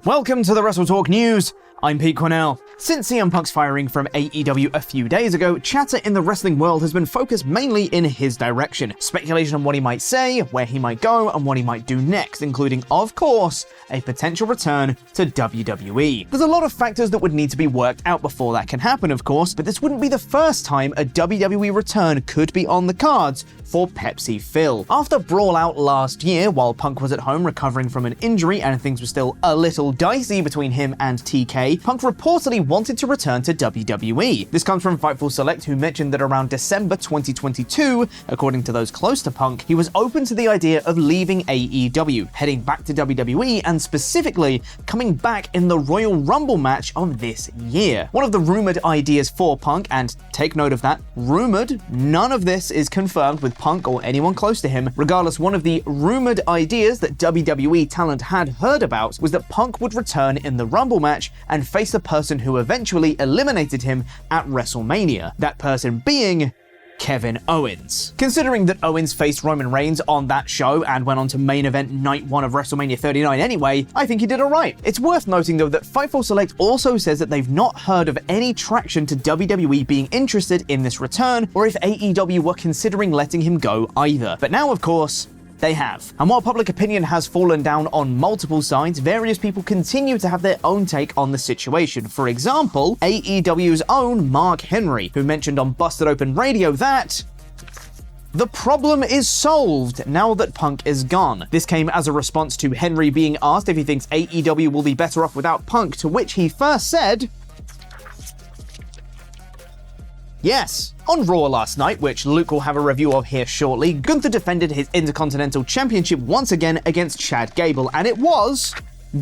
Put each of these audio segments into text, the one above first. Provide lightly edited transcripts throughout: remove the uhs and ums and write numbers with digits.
Welcome to the WrestleTalk News. I'm Quinnell. Since CM Punk's firing from AEW a few days ago, chatter in the wrestling world has been focused mainly in his direction. Speculation on what he might say, where he might go, and what he might do next, including, of course, a potential return to WWE. There's a lot of factors that would need to be worked out before that can happen, of course, but this wouldn't be the first time a WWE return could be on the cards for Pepsi Phil. After Brawl Out last year, while Punk was at home recovering from an injury and things were still a little dicey between him and TK, Punk reportedly wanted to return to WWE. This comes from Fightful Select, who mentioned that around December 2022, according to those close to Punk, he was open to the idea of leaving AEW, heading back to WWE, and specifically coming back in the Royal Rumble match of this year. One of the rumored ideas for Punk, and take note of that, rumored, none of this is confirmed with Punk or anyone close to him. Regardless, one of the rumored ideas that WWE talent had heard about was that Punk would return in the Rumble match and face the person who eventually eliminated him at WrestleMania. That person being Kevin Owens. Considering that Owens faced Roman Reigns on that show and went on to main event night 1 of WrestleMania 39 anyway, I think he did alright. It's worth noting though that Fightful Select also says that they've not heard of any traction to WWE being interested in this return, or if AEW were considering letting him go either. But now, of course, they have. And while public opinion has fallen down on multiple sides, various people continue to have their own take on the situation. For example, AEW's own Mark Henry, who mentioned on Busted Open Radio that the problem is solved now that Punk is gone. This came as a response to Henry being asked if he thinks AEW will be better off without Punk, to which he first said, yes. On Raw last night, which Luke will have a review of here shortly, Gunther defended his Intercontinental Championship once again against Chad Gable, and it was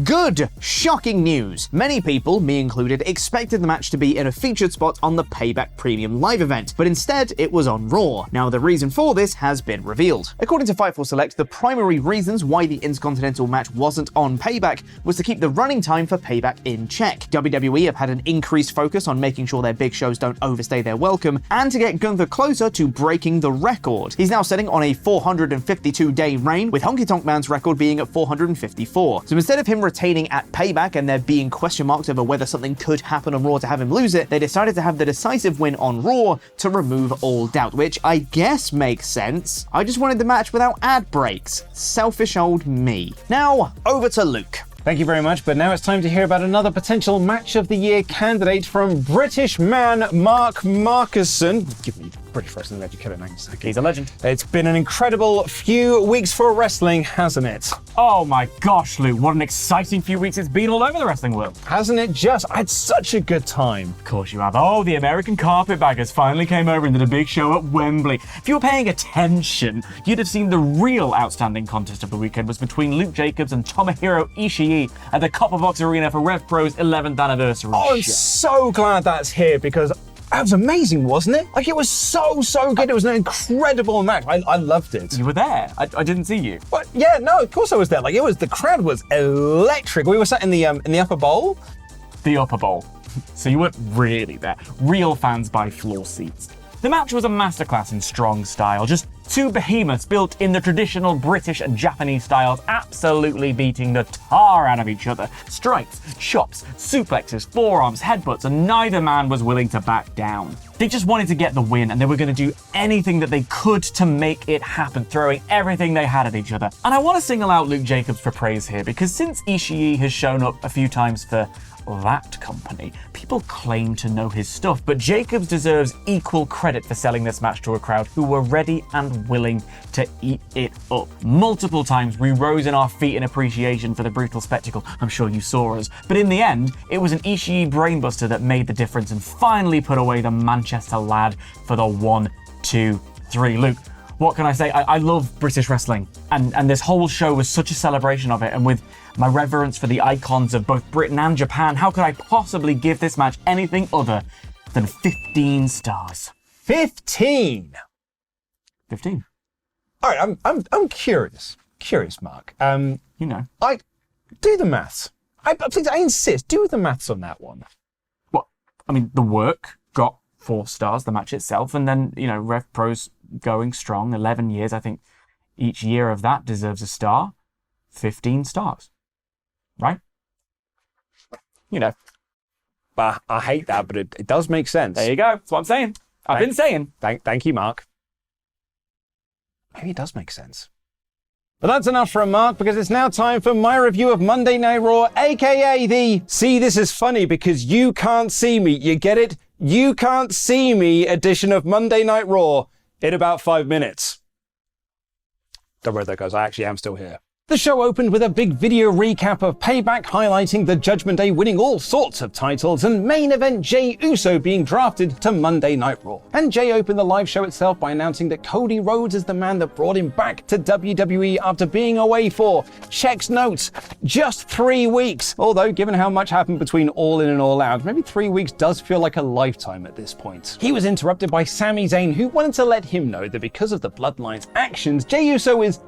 good. Shocking news. Many people, me included, expected the match to be in a featured spot on the Payback Premium Live event, but instead it was on Raw. Now, the reason for this has been revealed. According to Fightful Select, the primary reasons why the Intercontinental match wasn't on Payback was to keep the running time for Payback in check. WWE have had an increased focus on making sure their big shows don't overstay their welcome, and to get Gunther closer to breaking the record. He's now sitting on a 452-day reign, with Honky Tonk Man's record being at 454. So instead of him retaining at Payback and there being question marks over whether something could happen on Raw to have him lose it, they decided to have the decisive win on Raw to remove all doubt, which I guess makes sense. I just wanted the match without ad breaks. Selfish old me. Now, over to Luke. Thank you very much, but now it's time to hear about another potential Match of the Year candidate from British man Mark Markuson. Give me British wrestling legend, kill it, names. Okay. He's a legend. It's been an incredible few weeks for wrestling, hasn't it? Oh my gosh, Luke, what an exciting few weeks it's been all over the wrestling world. Hasn't it just? I had such a good time. Of course you have. Oh, the American Carpetbaggers finally came over and did a big show at Wembley. If you were paying attention, you'd have seen the real outstanding contest of the weekend was between Luke Jacobs and Tomohiro Ishii at the Copper Box Arena for Rev Pro's 11th anniversary Oh, I'm show. so glad that's here because that was amazing, wasn't it? Like, it was so good. It was an incredible match. I loved it. You were there. I didn't see you. But yeah, no, of course I was there. Like, the crowd was electric. We were sat in the upper bowl. The Upper Bowl. So you weren't really there. Real fans buy floor seats. The match was a masterclass in strong style. Just two behemoths built in the traditional British and Japanese styles, absolutely beating the tar out of each other. Strikes, chops, suplexes, forearms, headbutts, and neither man was willing to back down. They just wanted to get the win, and they were going to do anything that they could to make it happen, throwing everything they had at each other. And I want to single out Luke Jacobs for praise here, because since Ishii has shown up a few times for that company, people claim to know his stuff, but Jacobs deserves equal credit for selling this match to a crowd who were ready and willing to eat it up. Multiple times we rose in our feet in appreciation for the brutal spectacle. I'm sure you saw us. But in the end, it was an Ishii brainbuster that made the difference and finally put away the Manchester lad for the 1, 2, 3. Luke, what can I say? I love British wrestling, and this whole show was such a celebration of it, and with my reverence for the icons of both Britain and Japan, how could I possibly give this match anything other than 15 stars? 15? 15. All right, I'm curious, Mark. You know. I do the maths. Please, I insist, do the maths on that one. What? I mean, the work got 4 stars, the match itself, and then, Rev Pro's going strong, 11 years. I think each year of that deserves a star. 15 stars. Right? you know. But I hate that, but it does make sense. There you go. That's what I'm saying. I've been saying. Thank you, Mark. Maybe it does make sense. But that's enough from Mark, because it's now time for my review of Monday Night Raw, aka the "See, this is funny because you can't see me, you get it? You can't see me" edition of Monday Night Raw in about 5 minutes. Don't worry though, guys, I actually am still here. The show opened with a big video recap of Payback, highlighting the Judgment Day winning all sorts of titles, and main event Jey Uso being drafted to Monday Night Raw. And Jey opened the live show itself by announcing that Cody Rhodes is the man that brought him back to WWE after being away for, checks notes, just 3 weeks. Although, given how much happened between All In and All Out, maybe 3 weeks does feel like a lifetime at this point. He was interrupted by Sami Zayn, who wanted to let him know that because of the Bloodline's actions, Jey Uso is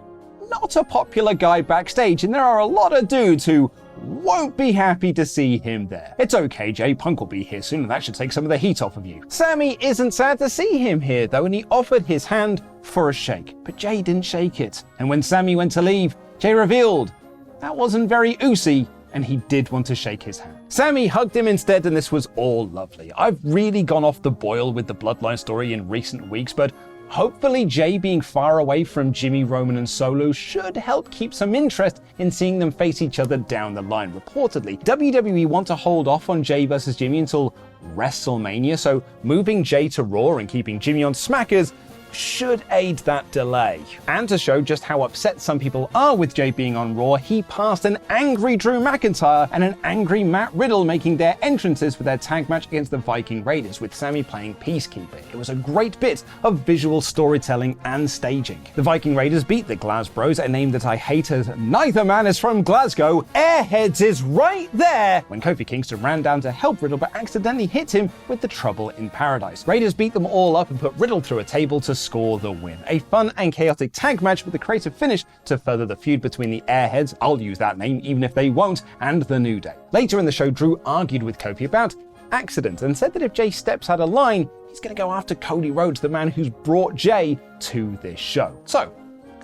not a popular guy backstage, and there are a lot of dudes who won't be happy to see him there. It's okay, Jay, Punk will be here soon, and that should take some of the heat off of you. Sami isn't sad to see him here, though, and he offered his hand for a shake, but Jay didn't shake it. And when Sami went to leave, Jay revealed that wasn't very Usy, and he did want to shake his hand. Sami hugged him instead, and this was all lovely. I've really gone off the boil with the Bloodline story in recent weeks, but hopefully Jay being far away from Jimmy, Roman, and Solo should help keep some interest in seeing them face each other down the line. Reportedly, WWE want to hold off on Jay versus Jimmy until WrestleMania, so moving Jay to Raw and keeping Jimmy on Smackers should aid that delay. And to show just how upset some people are with Jay being on Raw, he passed an angry Drew McIntyre and an angry Matt Riddle making their entrances for their tag match against the Viking Raiders, with Sami playing Peacekeeper. It was a great bit of visual storytelling and staging. The Viking Raiders beat the Glasbros, a name that I hate as neither man is from Glasgow. Airheads is right there! When Kofi Kingston ran down to help Riddle but accidentally hit him with the Trouble in Paradise. Raiders beat them all up and put Riddle through a table to score the win. A fun and chaotic tag match with a creative finish to further the feud between the Airheads, I'll use that name even if they won't, and the New Day. Later in the show, Drew argued with Kofi about accident and said that if Jay steps out of line, he's going to go after Cody Rhodes, the man who's brought Jay to this show. So,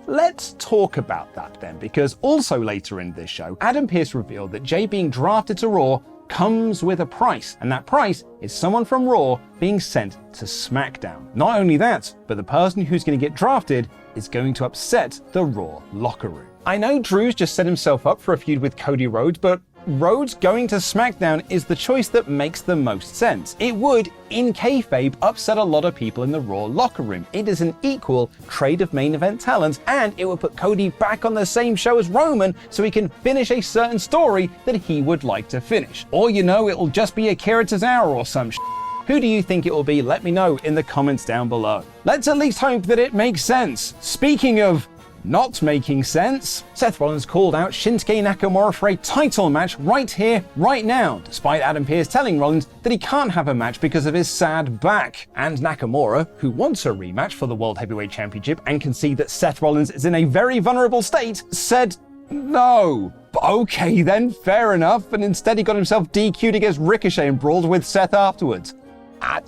let's talk about that then, because also later in this show, Adam Pearce revealed that Jay being drafted to Raw comes with a price, and that price is someone from Raw being sent to SmackDown. Not only that, but the person who's going to get drafted is going to upset the Raw locker room. I know Drew's just set himself up for a feud with Cody Rhodes, but Rhodes going to SmackDown is the choice that makes the most sense. It would, in kayfabe, upset a lot of people in the Raw locker room. It is an equal trade of main event talent, and it would put Cody back on the same show as Roman so he can finish a certain story that he would like to finish. Or, you know, it'll just be Akira Tozawa or some shit. Who do you think it will be? Let me know in the comments down below. Let's at least hope that it makes sense. Speaking of not making sense, Seth Rollins called out Shinsuke Nakamura for a title match right here, right now, despite Adam Pearce telling Rollins that he can't have a match because of his sad back. And Nakamura, who wants a rematch for the World Heavyweight Championship and can see that Seth Rollins is in a very vulnerable state, said no. Okay then, fair enough, and instead he got himself DQ'd against Ricochet and brawled with Seth afterwards.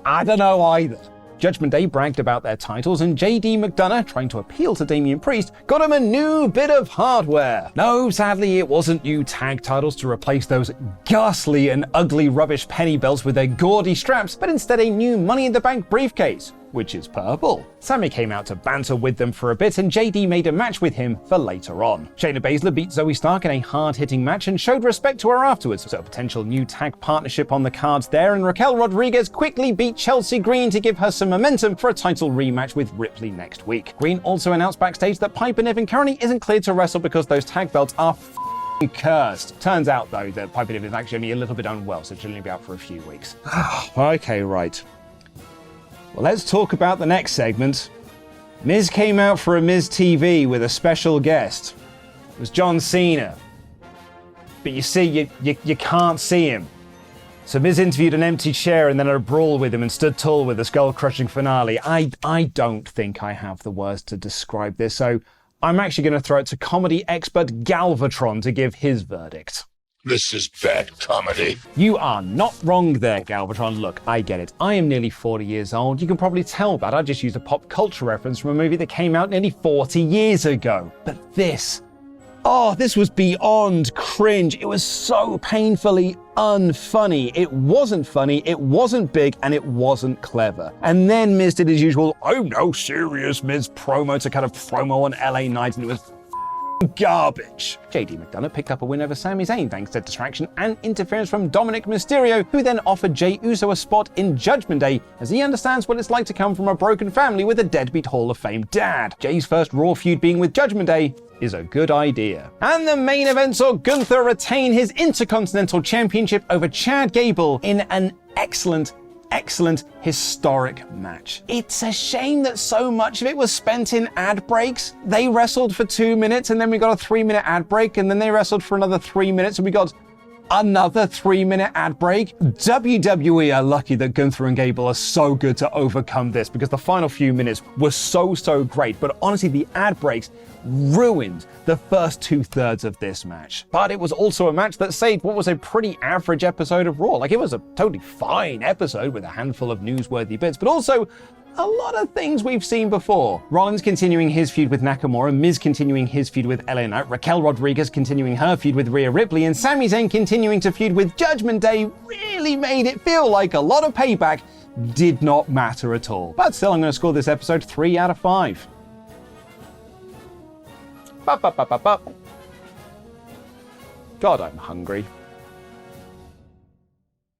I don't know either. Judgment Day bragged about their titles, and JD McDonough, trying to appeal to Damian Priest, got him a new bit of hardware. No, sadly, it wasn't new tag titles to replace those ghastly and ugly rubbish penny belts with their gaudy straps, but instead a new Money in the Bank briefcase, which is purple. Sami came out to banter with them for a bit, and JD made a match with him for later on. Shayna Baszler beat Zoe Stark in a hard-hitting match and showed respect to her afterwards, so a potential new tag partnership on the cards there, and Raquel Rodriguez quickly beat Chelsea Green to give her some momentum for a title rematch with Ripley next week. Green also announced backstage that Piper Niven currently isn't cleared to wrestle because those tag belts are cursed. Turns out, though, that Piper Niven is actually only a little bit unwell, so she'll only be out for a few weeks. Okay, right. Well, let's talk about the next segment. Miz came out for a Miz TV with a special guest. It was John Cena. But you see, you can't see him. So Miz interviewed an empty chair and then had a brawl with him and stood tall with a skull-crushing finale. I don't think I have the words to describe this, so I'm actually going to throw it to comedy expert Galvatron to give his verdict. This is bad comedy. You are not wrong there, Galvatron. Look, I get it. I am nearly 40 years old. You can probably tell that. I just used a pop culture reference from a movie that came out nearly 40 years ago. But this, Oh, this was beyond cringe. It was so painfully unfunny. It wasn't funny, it wasn't big, and it wasn't clever. And then Miz did his usual, "I'm no serious Miz" promo to kind of promo on LA Knight, and it was garbage. JD McDonough picked up a win over Sami Zayn thanks to distraction and interference from Dominic Mysterio, who then offered Jey Uso a spot in Judgment Day, as he understands what it's like to come from a broken family with a deadbeat Hall of Fame dad. Jey's first Raw feud being with Judgment Day is a good idea. And the main event saw Gunther retain his Intercontinental Championship over Chad Gable in an excellent, historic match. It's a shame that so much of it was spent in ad breaks. They wrestled for 2 minutes, and then we got a 3-minute ad break, and then they wrestled for another 3 minutes, and we got another 3-minute ad break. WWE are lucky that Gunther and Gable are so good to overcome this, because the final few minutes were so great, but honestly, the ad breaks ruined the first 2/3 of this match. But it was also a match that saved what was a pretty average episode of Raw. Like, it was a totally fine episode with a handful of newsworthy bits, but also a lot of things we've seen before. Rollins continuing his feud with Nakamura, Miz continuing his feud with LA Knight, Raquel Rodriguez continuing her feud with Rhea Ripley, and Sami Zayn continuing to feud with Judgment Day really made it feel like a lot of Payback did not matter at all. But still, I'm going to score this episode 3 out of 5. God, I'm hungry.